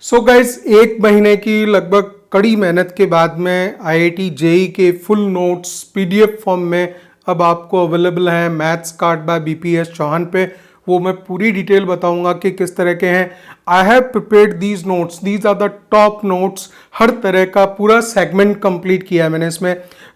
So guys, एक महीने की लगभग कड़ी मेहनत के बाद में आईआईटी जेई के फुल नोट्स पीडीएफ फॉर्म में अब आपको अवेलेबल है maths card by BPS Chauhan पे। वो मैं पूरी डिटेल बताऊंगा कि किस तरह के हैं। I have prepared these notes, these are the top notes. हर तरह का पूरा सेगमेंट कंप्लीट किया है मैंने इसमें।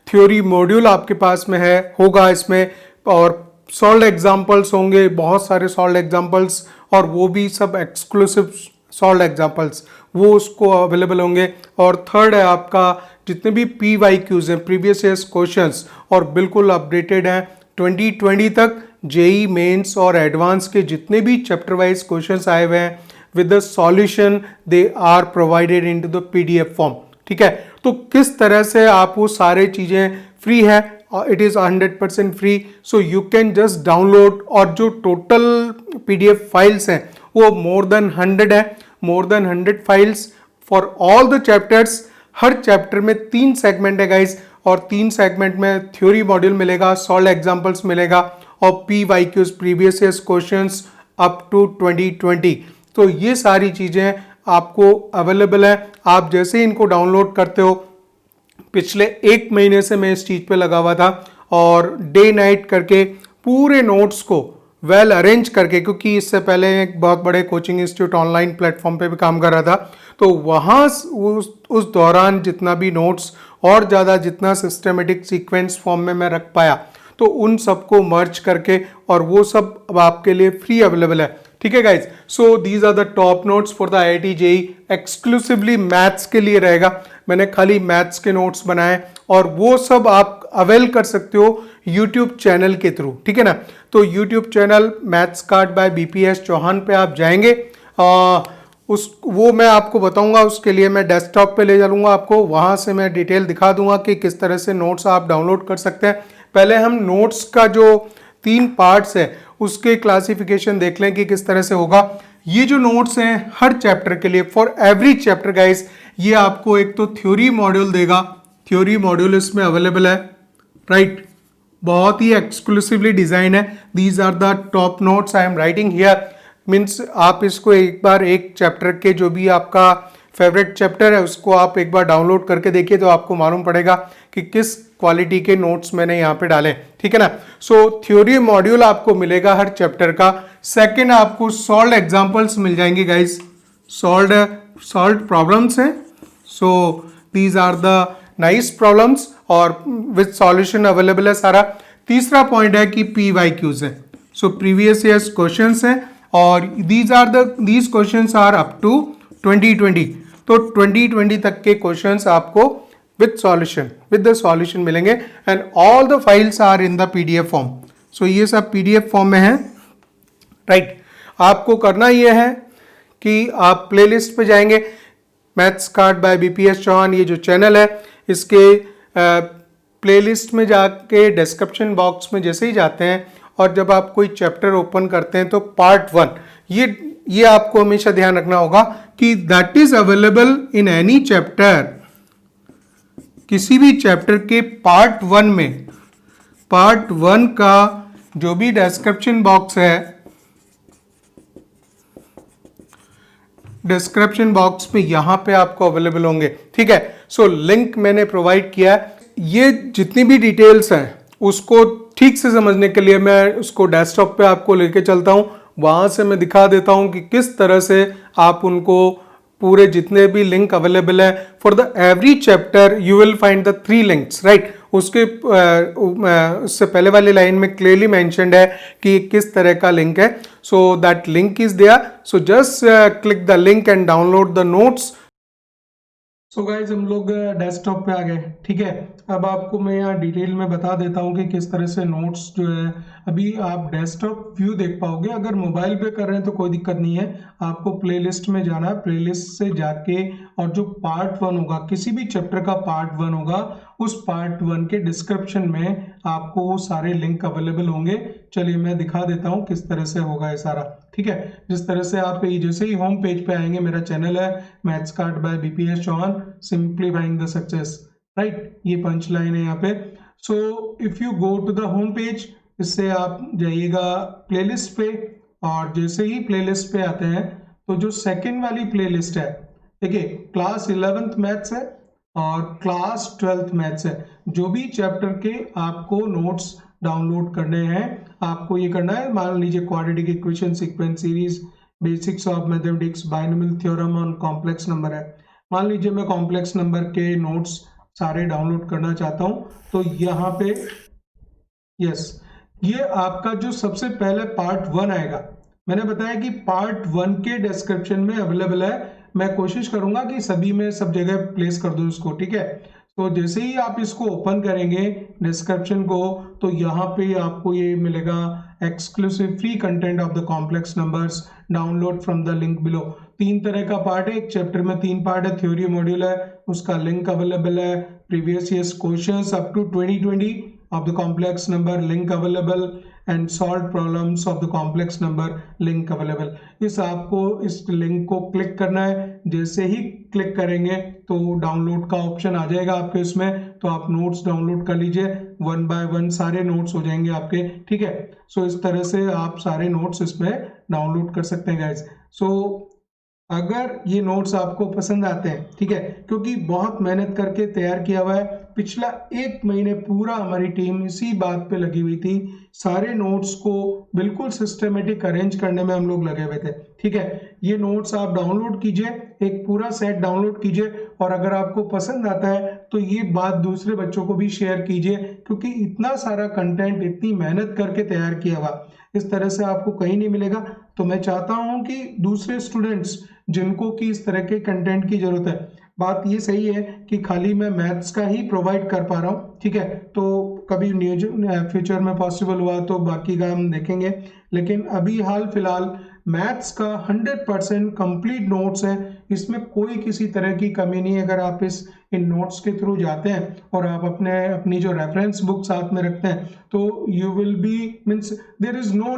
थ्योरी मॉड्यूल आपके पास में है, होगा इसमें, और सॉल्व एग्जाम्पल्स होंगे, बहुत सारे सॉल्व एग्जाम्पल्स, और वो भी सब एक्सक्लूसिव सॉल्व एग्जाम्पल्स, वो उसको अवेलेबल होंगे। और थर्ड है आपका जितने भी पी वाई क्यूज हैं, प्रीवियस ईयर्स क्वेश्चंस, और बिल्कुल अपडेटेड हैं 2020 तक। जेई मेंस और एडवांस के जितने भी चैप्टर वाइज क्वेश्चंस आए हुए हैं with the solution, they are provided into the PDF form. ठीक है, तो किस तरह से आप वो सारे चीज़ें फ्री है, it is 100% free, so you can just download. और जो टोटल पीडीएफ फाइल्स हैं वो मोर देन 100 है, more than 100 files for all the chapters. हर चैप्टर में 3 सेगमेंट है गाइस, और 3 सेगमेंट में थ्योरी मॉड्यूल मिलेगा, सॉल्व एग्जाम्पल्स मिलेगा, और P Y Qs previous years questions up to 2020। तो ये सारी चीज़ें आपको अवेलेबल है। आप जैसे ही इनको डाउनलोड करते हो, पिछले 1 महीने से मैं इस चीज़ पे लगा हुआ था, और डे नाइट करके पूरे नोट्स को वेल अरेंज करके, क्योंकि इससे पहले एक बहुत बड़े कोचिंग इंस्टीट्यूट ऑनलाइन प्लेटफॉर्म पे भी काम कर रहा था, तो वहाँ उस दौरान जितना भी नोट्स और ज़्यादा जितना सिस्टमेटिक सीक्वेंस फॉर्म में मैं रख पाया, तो उन सबको मर्ज करके, और वो सब अब आपके लिए फ्री अवेलेबल है। ठीक है guys, so these are the top notes for the IIT JEE, exclusively maths के लिए रहेगा। मैंने खाली मैथ्स के नोट्स बनाए, और वो सब आप अवेल कर सकते हो यूट्यूब चैनल के थ्रू। ठीक है ना, तो YouTube channel maths card by BPS Chauhan पे आप जाएंगे, वो मैं आपको बताऊंगा। उसके लिए मैं डेस्कटॉप पे ले चलूंगा आपको, वहां से मैं डिटेल दिखा दूंगा कि किस तरह से नोट्स आप डाउनलोड कर सकते हैं। पहले हम नोट्स का जो 3 पार्ट्स है उसके क्लासिफिकेशन देख लें कि किस तरह से होगा। ये जो नोट्स हैं हर चैप्टर के लिए, फॉर एवरी चैप्टर गाइस, ये आपको एक तो थ्योरी मॉड्यूल देगा, थ्योरी मॉड्यूल इसमें अवेलेबल है, राइट। बहुत ही एक्सक्लूसिवली डिजाइन है। These are the top notes I am writing here. Means आप इसको एक बार, एक चैप्टर के जो भी आपका फेवरेट चैप्टर है उसको आप एक बार डाउनलोड करके देखिए, तो आपको मालूम पड़ेगा कि किस क्वालिटी के नोट्स मैंने यहाँ पे डाले। ठीक है ना, सो थ्योरी मॉड्यूल आपको मिलेगा हर चैप्टर का। सेकंड, आपको सॉल्व एग्जांपल्स मिल जाएंगे गाइस, सॉल्व प्रॉब्लम्स हैं, so these are the nice problems, और विद सॉल्यूशन अवेलेबल है सारा। तीसरा पॉइंट है कि पी वाई क्यूज है, सो प्रीवियस ईयर्स क्वेश्चंस हैं, और these questions are up to 2020। तो 2020 तक के क्वेश्चंस आपको विद द सॉल्यूशन मिलेंगे, and all the files are in the PDF form. So ये सब पीडीएफ फॉर्म में है, राइट। आपको करना यह है कि आप प्लेलिस्ट पे जाएंगे, maths card by BPS Chauhan, ये जो चैनल है इसके प्लेलिस्ट में जाके डिस्क्रिप्शन बॉक्स में जैसे ही जाते हैं, और जब आप कोई चैप्टर ओपन करते हैं तो पार्ट 1, ये आपको हमेशा ध्यान रखना होगा कि that is available in any chapter. किसी भी चैप्टर के पार्ट 1 में, पार्ट 1 का जो भी डिस्क्रिप्शन बॉक्स है, डिस्क्रिप्शन बॉक्स में यहां पे आपको अवेलेबल होंगे। ठीक है, सो लिंक मैंने प्रोवाइड किया है। ये जितनी भी डिटेल्स हैं उसको ठीक से समझने के लिए मैं उसको डेस्कटॉप पे आपको लेके चलता हूं, वहां से मैं दिखा देता हूं कि किस तरह से आप उनको पूरे जितने भी लिंक अवेलेबल है for the every chapter, you will find the 3 links, right. उससे पहले वाली लाइन में क्लियरली मेंशन्ड है कि किस तरह का लिंक है, so that link is there, so just click the link and download the notes. So guys, हम लोग डेस्कटॉप पे आ गए। ठीक है, अब आपको मैं यहाँ डिटेल में बता देता हूँ कि किस तरह से नोट्स जो है, अभी आप डेस्कटॉप व्यू देख पाओगे। अगर मोबाइल पे कर रहे हैं तो कोई दिक्कत नहीं है, आपको प्लेलिस्ट में जाना है, प्लेलिस्ट से जाके, और जो पार्ट 1 होगा, किसी भी चैप्टर का पार्ट 1 होगा, उस पार्ट 1 के डिस्क्रिप्शन में आपको वो सारे लिंक अवेलेबल होंगे। चलिए मैं दिखा देता हूँ किस तरह से होगा ये सारा। ठीक है, जिस तरह से आप जैसे ही होम पेज पे आएंगे, मेरा चैनल है maths card by BPS Chauhan, simplifying the success, right, ये पंच लाइन है यहाँ पे। So if you go to the home page, इससे आप जाइएगा प्लेलिस्ट पे, और जैसे ही प्लेलिस्ट पे आते हैं तो जो सेकंड वाली प्लेलिस्ट है देखिए क्लास 11th मैथ्स है और क्लास 12th मैथ्स है। जो भी चैप्टर के आपको नोट्स डाउनलोड करने हैं, आपको ये करना है, मान लीजिए quadratic equation, sequence series, basics of mathematics, binomial theorem on complex number है। मान लीजिए मैं कॉम्प्लेक्स नंबर के नोट्स सारे डाउनलोड करना चाहता हूं, तो यहाँ पे यस, ये आपका जो सबसे पहले पार्ट 1 आएगा, मैंने बताया कि पार्ट 1 के डिस्क्रिप्शन में अवेलेबल है। मैं कोशिश करूंगा कि सभी में सब जगह प्लेस कर दूं इसको, ठीक है। तो जैसे ही आप इसको ओपन करेंगे डिस्क्रिप्शन को, तो यहाँ पे आपको ये मिलेगा exclusive free content of the complex numbers, download from the link below. 3 तरह का पार्ट है, एक चैप्टर में 3 पार्ट है, थ्योरी मॉड्यूल है, उसका लिंक अवेलेबल है, previous years questions up to 2020 of the complex number link available and solved problems of the complex number link available। इस आपको इस लिंक को क्लिक करना है, जैसे ही क्लिक करेंगे तो डाउनलोड का ऑप्शन आ जाएगा आपके इसमें, तो आप नोट्स डाउनलोड कर लीजिए, 1 बाय 1 सारे नोट्स हो जाएंगे आपके, ठीक है। सो इस तरह से आप सारे नोट्स इसमें डाउनलोड कर सकते हैं गाइज। सो अगर ये नोट्स आपको पसंद आते हैं, ठीक है, क्योंकि बहुत मेहनत करके तैयार किया हुआ है, पिछला 1 महीने पूरा हमारी टीम इसी बात पे लगी हुई थी, सारे नोट्स को बिल्कुल सिस्टमेटिक अरेंज करने में हम लोग लगे हुए थे, ठीक है। ये नोट्स आप डाउनलोड कीजिए, एक पूरा सेट डाउनलोड कीजिए, और अगर आपको पसंद आता है तो ये बात दूसरे बच्चों को भी शेयर कीजिए, क्योंकि इतना सारा कंटेंट इतनी मेहनत करके तैयार किया हुआ इस तरह से आपको कहीं नहीं मिलेगा। तो मैं चाहता हूं कि दूसरे स्टूडेंट्स जिनको कि इस तरह के कंटेंट की जरूरत है, बात ये सही है कि खाली मैं मैथ्स का ही प्रोवाइड कर पा रहा हूँ, ठीक है, तो कभी फ्यूचर में पॉसिबल हुआ तो बाकी का हम देखेंगे, लेकिन अभी हाल फिलहाल मैथ्स का 100% कंप्लीट नोट्स है, इसमें कोई किसी तरह की कमी नहीं है। अगर आप इन नोट्स के थ्रू जाते हैं और आप अपनी जो रेफरेंस बुक साथ में रखते हैं, तो you will be means there is no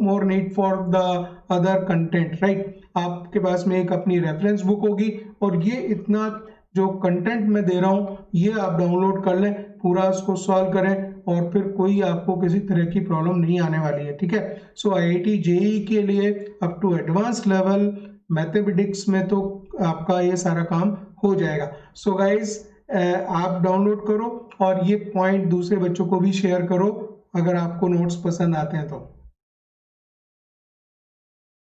more need for the other content, right. आपके पास में एक अपनी रेफरेंस बुक होगी, और ये इतना जो कंटेंट मैं दे रहा हूँ ये आप डाउनलोड कर लें, पूरा उसको सॉल्व करें, और फिर कोई आपको किसी तरह की प्रॉब्लम नहीं आने वाली है, ठीक है। सो आईआईटी जेईई के लिए up to advance level mathematics में तो आपका ये सारा काम हो जाएगा। सो गाइज आप डाउनलोड करो और ये पॉइंट दूसरे बच्चों को भी शेयर करो अगर आपको नोट्स पसंद आते हैं तो।